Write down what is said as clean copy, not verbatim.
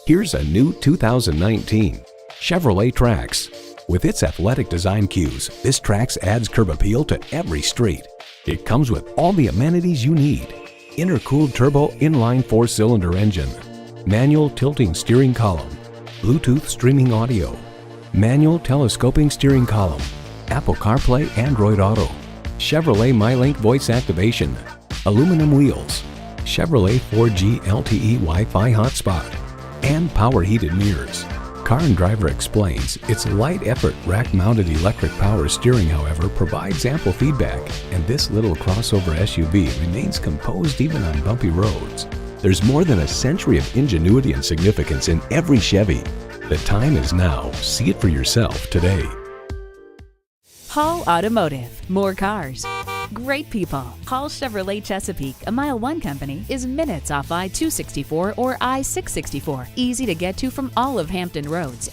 Here's a new 2019 Chevrolet Trax. With its athletic design cues, this Trax adds curb appeal to every street. It comes with all the amenities you need. Intercooled turbo inline 4-cylinder engine, manual tilting steering column, Bluetooth streaming audio, manual telescoping steering column, Apple CarPlay Android Auto, Chevrolet MyLink voice activation, aluminum wheels, Chevrolet 4G LTE Wi-Fi hotspot, and power heated mirrors. Car and Driver explains its light-effort rack-mounted electric power steering, however, provides ample feedback, and this little crossover SUV remains composed even on bumpy roads. There's more than a century of ingenuity and significance in every Chevy. The time is now. See it for yourself today. Hall Automotive. More cars. Great people. Hall Chevrolet Chesapeake, a MileOne company, is minutes off I-264 or I-664. Easy to get to from all of Hampton roads